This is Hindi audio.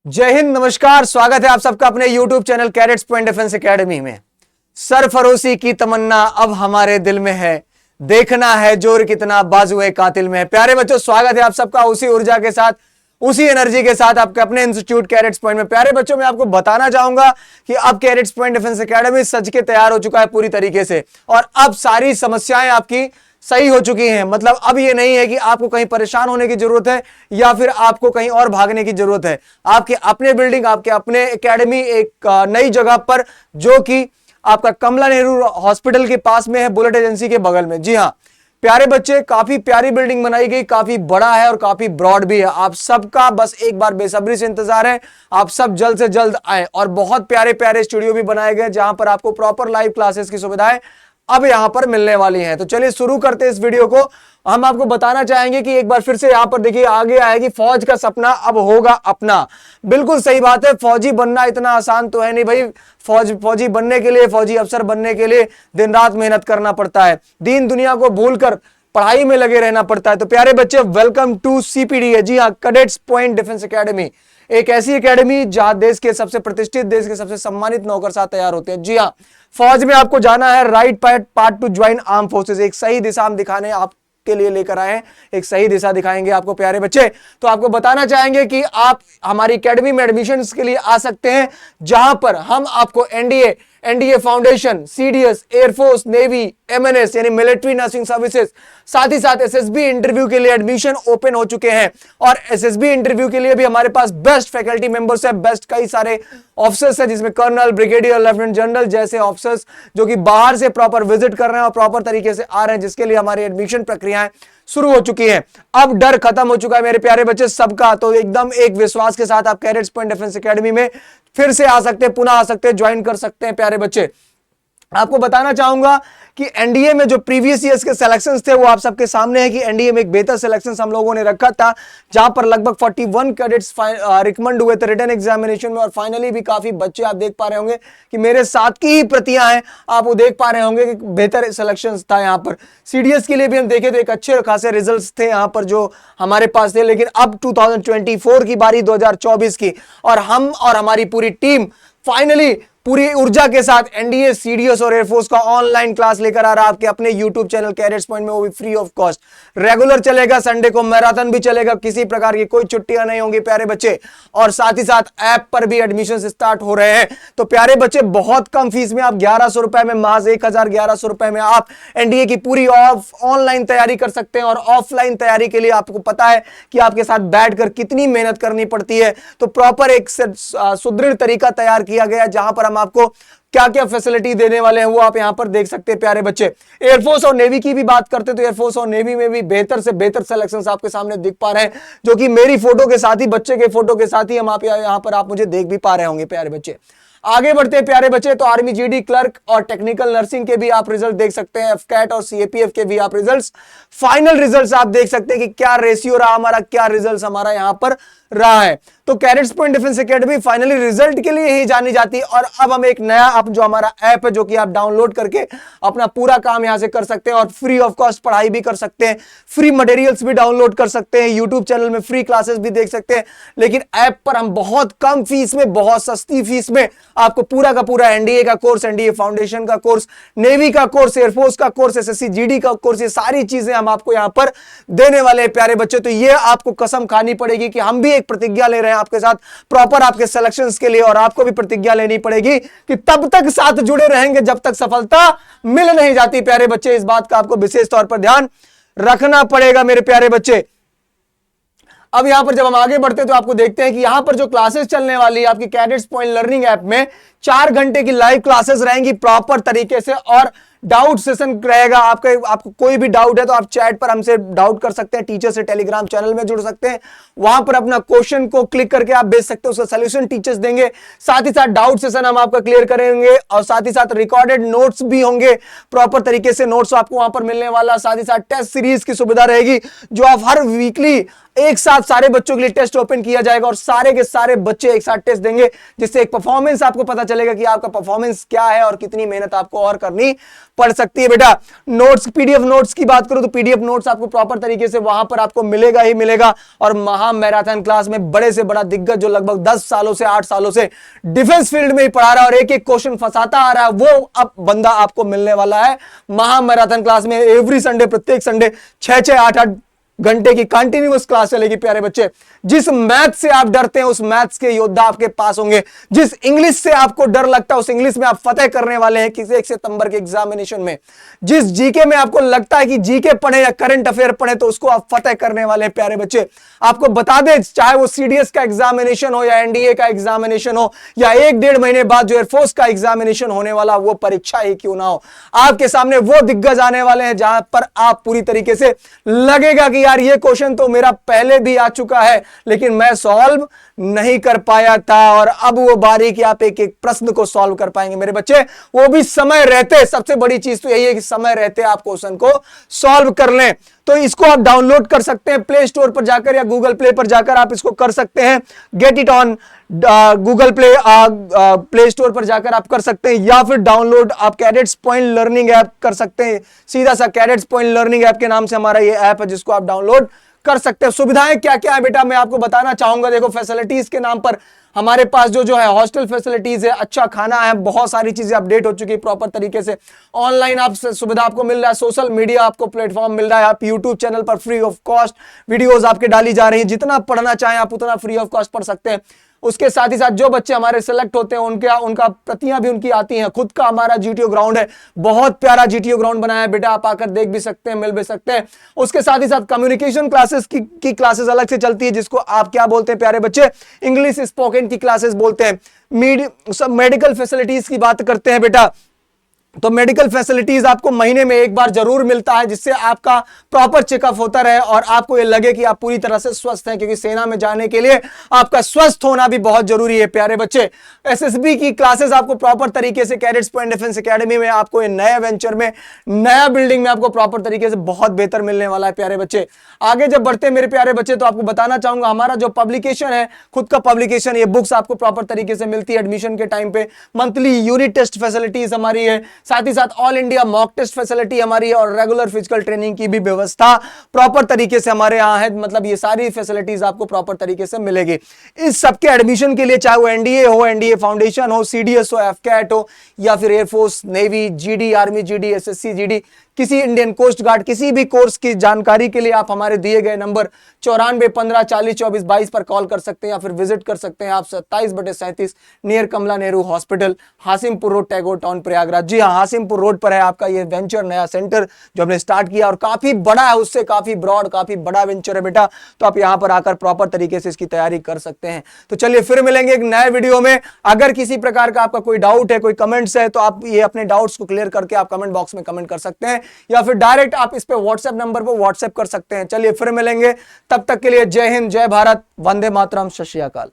जय हिंद, नमस्कार। स्वागत है आप सबका अपने YouTube channel cadets point defence academy में। सरफरोशी की तमन्ना अब हमारे दिल में है, देखना है जोर कितना बाजुए कातिल में है। प्यारे बच्चों, स्वागत है आप सबका उसी ऊर्जा के साथ, उसी एनर्जी के साथ आपके अपने इंस्टीट्यूट कैडेट्स पॉइंट में। प्यारे बच्चों, मैं आपको बताना चाहूंगा कि अब कैडेट्स पॉइंट डिफेंस एकेडमी सज के तैयार हो चुका है पूरी तरीके से, और अब सारी समस्याएं आपकी सही हो चुकी हैं। मतलब अब ये नहीं है कि आपको कहीं परेशान होने की जरूरत है या फिर आपको कहीं और भागने की जरूरत है। आपके अपने बिल्डिंग, आपके अपने एकेडमी एक नई जगह पर, जो कि आपका कमला नेहरू हॉस्पिटल के पास में है, बुलेट एजेंसी के बगल में। जी हाँ प्यारे बच्चे, काफी प्यारी बिल्डिंग बनाई गई, काफी बड़ा है और काफी ब्रॉड भी है। आप सबका बस एक बार बेसब्री से इंतजार है, आप सब जल्द से जल्द आए। और बहुत प्यारे प्यारे स्टूडियो भी बनाए गए जहां पर आपको प्रॉपर लाइव क्लासेस की सुविधाएं अब यहां पर मिलने वाली हैं। तो चलिए शुरू करते हैं इस वीडियो को। हम आपको बताना चाहेंगे कि एक बार फिर से यहां पर देखिए, आगे आएगी फौज का सपना अब होगा अपना। बिल्कुल सही बात है, फौजी बनना इतना आसान तो है नहीं भाई। फौजी बनने के लिए, फौजी अफसर बनने के लिए दिन रात मेहनत करना पड़ता है, दीन दुनिया को भूलकर पढ़ाई में लगे रहना पड़ता है। तो प्यारे बच्चे, वेलकम टू CPDA। जी हाँ, कैडेट्स पॉइंट डिफेंस एकेडमी, एक ऐसी एकेडमी जहां देश के सबसे प्रतिष्ठित, देश के सबसे सम्मानित नौकरशाह तैयार होते हैं। जी हाँ, फौज में आपको जाना है, right part two join arm forces. एक सही दिशा हम दिखाने आपके लिए लेकर आए हैं, एक सही दिशा दिखाएंगे आपको प्यारे बच्चे। तो आपको बताना चाहेंगे कि आप हमारी एकेडमी में एडमिशन के लिए आ सकते हैं, जहां पर हम आपको NDA foundation, CDS, air force, navy, MNS यानी मिलिट्री नर्सिंग सर्विसेज, साथ ही साथ SSB इंटरव्यू के लिए एडमिशन ओपन हो चुके हैं। और SSB इंटरव्यू के लिए भी हमारे पास बेस्ट फैकल्टी मेंबर्स है, बेस्ट कई सारे ऑफिसर्स हैं, जिसमें कर्नल, ब्रिगेडियर, लेफ्टिनेंट जनरल जैसे ऑफिसर्स जो कि बाहर से प्रॉपर विजिट कर रहे हैं और प्रॉपर तरीके से आ रहे हैं, जिसके लिए हमारी एडमिशन प्रक्रियाएं शुरू हो चुकी है। अब डर खत्म हो चुका है मेरे प्यारे बच्चे सबका। तो एकदम एक विश्वास के साथ आप कैडेट्स पॉइंट डिफेंस एकेडमी में फिर से आ सकते हैं, पुनः आ सकते हैं, ज्वाइन कर सकते हैं प्यारे बच्चे। आपको बताना चाहूंगा कि एनडीए में जो प्रीवियस ईयर्स के सिलेक्शंस थे वो आप सबके सामने है कि एनडीए में एक बेहतर सिलेक्शंस हम लोगों ने रखा था, जहां पर लगभग 41 कैडेट्स रिकमेंड हुए थे रिटन एग्जामिनेशन में। और फाइनली भी काफी बच्चे, आप देख पा रहे होंगे कि मेरे साथ की ही प्रतियां हैं, आप वो देख पा रहे होंगे कि बेहतर सिलेक्शंस था यहाँ पर। CDS के लिए भी हम देखें तो एक अच्छे खासे रिजल्ट थे यहाँ पर जो हमारे पास थे। लेकिन अब 2024 की बारी, 2024 की, और हम और हमारी पूरी टीम फाइनली पूरी ऊर्जा के साथ एनडीए, CDS और एयरफोर्स का ऑनलाइन क्लास लेकर आ रहा है आपके अपने YouTube चैनल कैडेट्स पॉइंट में, वो भी फ्री ऑफ कॉस्ट। रेगुलर चलेगा, संडे को मैराथन भी चलेगा, किसी प्रकार की कोई छुट्टियां नहीं होंगी प्यारे बच्चे। और साथ ही साथ ऐप पर भी एडमिशन स्टार्ट हो रहे हैं। तो प्यारे बच्चे, बहुत कम फीस में आप 1100 रुपए में, महज 1100 रुपए में आप एनडीए की पूरी ऑनलाइन तैयारी कर सकते हैं। और ऑफलाइन तैयारी के लिए आपको पता है कि आपके साथ बैठकर कितनी मेहनत करनी पड़ती है। तो प्रॉपर एक सुदृढ़ तरीका तैयार किया गया, जहां पर हम आपको क्या क्या फैसिलिटी देने वाले हैं वो आप यहां पर देख सकते हैं प्यारे बच्चे। एयरफोर्स और नेवी की भी बात करते तो एयरफोर्स और नेवी में भी बेहतर से बेहतर सिलेक्शंस आपके सामने दिख पा रहे हैं, जो कि मेरी फोटो के साथ ही, बच्चे के फोटो के साथ ही हम आप यहां पर आप मुझे देख भी पा रहे होंगे प्यारे बच्चे। आगे बढ़ते हैं प्यारे बच्चे, तो आर्मी GD क्लर्क और टेक्निकल नर्सिंग के भी आप रिजल्ट देख सकते हैं, FCAT और CAPF के भी आप रिजल्ट्स, फाइनल रिजल्ट्स आप देख सकते हैं कि क्या रेशियो रहा हमारा, क्या रिजल्ट्स हमारा यहां पर रहा है। तो cadets point defence academy finally result के लिए ही जानी जाती है। और अब हम एक नया, अब जो हमारा ऐप है, जो कि आप डाउनलोड करके अपना पूरा काम यहां से कर सकते हैं और फ्री ऑफ कॉस्ट पढ़ाई भी कर सकते हैं, फ्री मटेरियल्स भी डाउनलोड कर सकते हैं, YouTube चैनल में फ्री क्लासेस भी देख सकते हैं। लेकिन ऐप पर हम बहुत कम फीस में, बहुत सस्ती फीस में आपको पूरा का पूरा एनडीए का कोर्स, एनडीए फाउंडेशन का कोर्स, नेवी का कोर्स, एयरफोर्स का कोर्स, SSC GD का कोर्स, ये सारी चीजें हम आपको यहां पर देने वाले हैं प्यारे बच्चे। तो ये आपको कसम खानी पड़ेगी कि हम भी एक प्रतिज्ञा ले रहे हैं आपके साथ प्रॉपर आपके सिलेक्शंस के लिए, और आपको भी प्रतिज्ञा लेनी पड़ेगी कि तब तक साथ जुड़े रहेंगे जब तक सफलता मिल नहीं जाती प्यारे बच्चे। इस बात का आपको विशेष तौर पर ध्यान रखना पड़ेगा मेरे प्यारे बच्चे। अब यहां पर जब हम आगे बढ़ते हैं तो आपको देखते हैं कि यहां पर जो क्लासेस चलने वाली है आपकी कैडेट्स पॉइंट लर्निंग ऐप में, 4 घंटे की लाइव क्लासेस रहेंगी प्रॉपर तरीके से, और डाउट सेशन रहेगा। आपको कोई भी डाउट है तो आप चैट पर हमसे डाउट कर सकते हैं, टीचर से टेलीग्राम चैनल में जुड़ सकते हैं, वहां पर अपना क्वेश्चन को क्लिक करके आप भेज सकते हैं, उसका सोल्यूशन टीचर्स देंगे। साथ ही साथ डाउट सेशन हम आपका क्लियर करेंगे, और साथ ही साथ रिकॉर्डेड नोट्स भी होंगे, प्रॉपर तरीके से नोट्स आपको वहां पर मिलने वाला। साथ ही साथ टेस्ट सीरीज की सुविधा रहेगी, जो आप हर वीकली एक साथ सारे बच्चों के लिए टेस्ट ओपन किया जाएगा और सारे के सारे बच्चे एक साथ टेस्ट देंगे, जिससे एक परफॉर्मेंस आपको पता चलेगा कि आपका परफॉर्मेंस क्या है और कितनी मेहनत आपको और करनी पड़ सकती है। बेटा नोट्स, पीडीएफ नोट्स की बात करूं तो पीडीएफ नोट्स आपको प्रॉपर तरीके से वहां पर आपको मिलेगा ही मिलेगा। और महा मैराथन क्लास में बड़े से बड़ा दिग्गज जो लगभग 10 सालों से 8 सालों से डिफेंस फील्ड में ही पढ़ा रहा है और एक एक क्वेश्चन फंसाता आ रहा है, वो अब बंदा आपको मिलने वाला है महा मैराथन क्लास में। एवरी संडे, प्रत्येक संडे 6-6, 8-8 घंटे की कंटिन्यूअस क्लास चलेगी प्यारे बच्चे। जिस मैथ से आप डरते हैं उस मैथ्स के योद्धा आपके पास होंगे। जिस इंग्लिश से आपको डर लगता है उस इंग्लिश में आप फतेह करने वाले हैं किसी 1 सितंबर के एग्जामिनेशन में। जिस जीके में आपको लगता है कि जीके पढ़े या करंट अफेयर पढ़े तो उसको आप फतेह करने वाले हैं प्यारे बच्चे। आपको बता दें, चाहे वो सीडीएस का एग्जामिनेशन हो या एनडीए का एग्जामिनेशन हो या 1-1.5 महीने बाद जो एयरफोर्स का एग्जामिनेशन होने वाला वो परीक्षा ही क्यों ना हो, आपके सामने वो दिग्गज आने वाले हैं जहां पर आप पूरी तरीके से लगेगा कि यार ये क्वेश्चन तो मेरा पहले भी आ चुका है लेकिन मैं सॉल्व नहीं कर पाया था, और अब वो बारी कि आप एक एक प्रश्न को सॉल्व कर पाएंगे मेरे बच्चे, वो भी समय रहते। सबसे बड़ी चीज तो यही है कि समय रहते आप क्वेश्चन को सॉल्व कर लें। तो इसको आप डाउनलोड कर सकते हैं प्ले स्टोर पर जाकर या गूगल प्ले पर जाकर आप इसको कर सकते हैं। Get it on Google play store पर जाकर आप कर सकते हैं, या फिर डाउनलोड आप कैडेट्स पॉइंट लर्निंग ऐप कर सकते हैं। सीधा सा कैडेट्स पॉइंट लर्निंग ऐप के नाम से हमारा ये ऐप है जिसको आप डाउनलोड कर सकते हैं। सुविधाएं क्या क्या है बेटा मैं आपको बताना चाहूंगा। देखो फैसिलिटीज के नाम पर हमारे पास जो है हॉस्टल फैसिलिटीज है, अच्छा खाना है, बहुत सारी चीजें अपडेट हो चुकी है प्रॉपर तरीके से। ऑनलाइन आप सुविधा आपको मिल रहा है, सोशल मीडिया आपको प्लेटफॉर्म मिल रहा है, आप यूट्यूब चैनल पर फ्री ऑफ कॉस्ट वीडियोस आपके डाली जा रही है। जितना पढ़ना चाहें आप उतना फ्री ऑफ कॉस्ट पढ़ सकते हैं। उसके साथ ही साथ जो बच्चे हमारे सिलेक्ट होते हैं उनका प्रतियां भी उनकी आती हैं। खुद का हमारा जीटीओ ग्राउंड है, बहुत प्यारा जीटीओ ग्राउंड बनाया है बेटा, आप आकर देख भी सकते हैं, मिल भी सकते हैं। उसके साथ ही साथ कम्युनिकेशन क्लासेस की क्लासेस अलग से चलती है जिसको आप क्या बोलते हैं प्यारे बच्चे, इंग्लिश स्पोकन की क्लासेस बोलते हैं। मेडिकल फैसिलिटीज की बात करते हैं बेटा, तो मेडिकल फैसिलिटीज आपको महीने में एक बार जरूर मिलता है जिससे आपका प्रॉपर चेकअप होता रहे और आपको ये लगे कि आप पूरी तरह से स्वस्थ हैं, क्योंकि सेना में जाने के लिए आपका स्वस्थ होना भी बहुत जरूरी है प्यारे बच्चे। एसएसबी की क्लासेस आपको प्रॉपर तरीके से कैडेट्स पॉइंट डिफेंस एकेडमी में आपको ये नया वेंचर में, नया बिल्डिंग में आपको प्रॉपर तरीके से बहुत बेहतर मिलने वाला है प्यारे बच्चे। आगे जब बढ़ते हैं मेरे प्यारे बच्चे तो आपको बताना चाहूंगा हमारा जो पब्लिकेशन है, खुद का पब्लिकेशन, ये बुक्स आपको प्रॉपर तरीके से मिलती है एडमिशन के टाइम पे। मंथली यूनिट टेस्ट फैसिलिटीज हमारी है, साथ ही साथ all India mock test facility हमारी है और रेगुलर फिजिकल ट्रेनिंग की भी व्यवस्था प्रॉपर तरीके से हमारे यहां है। मतलब ये सारी फैसिलिटीज आपको प्रॉपर तरीके से मिलेगी। इस सबके एडमिशन के लिए चाहे वो एनडीए हो, एनडीए फाउंडेशन हो, सीडीएस हो, एफकैट हो या फिर air force, navy, GD, army GD, SSC GD, किसी इंडियन कोस्ट गार्ड, किसी भी कोर्स की जानकारी के लिए आप हमारे दिए गए नंबर 9415402422 पर कॉल कर सकते हैं या फिर विजिट कर सकते हैं आप 27/37 near Kamla Nehru hospital, Hasimpur road, Tagore town, Prayagraj. जी हाँ, हासिमपुर रोड पर है आपका ये वेंचर, नया सेंटर जो हमने स्टार्ट किया और काफी बड़ा है, उससे काफी ब्रॉड, काफी बड़ा वेंचर है बेटा। तो आप यहां पर आकर प्रॉपर तरीके से इसकी तैयारी कर सकते हैं। तो चलिए फिर मिलेंगे एक नए वीडियो में। अगर किसी प्रकार का आपका कोई डाउट है, कोई कमेंट्स है, तो आप ये अपने डाउट्स को क्लियर करके आप कमेंट बॉक्स में कमेंट कर सकते हैं या फिर डायरेक्ट आप इस पे व्हाट्सएप नंबर पर व्हाट्सएप कर सकते हैं। चलिए फिर मिलेंगे, तब तक के लिए जय हिंद, जय भारत, वंदे मातरम, सत श्री अकाल।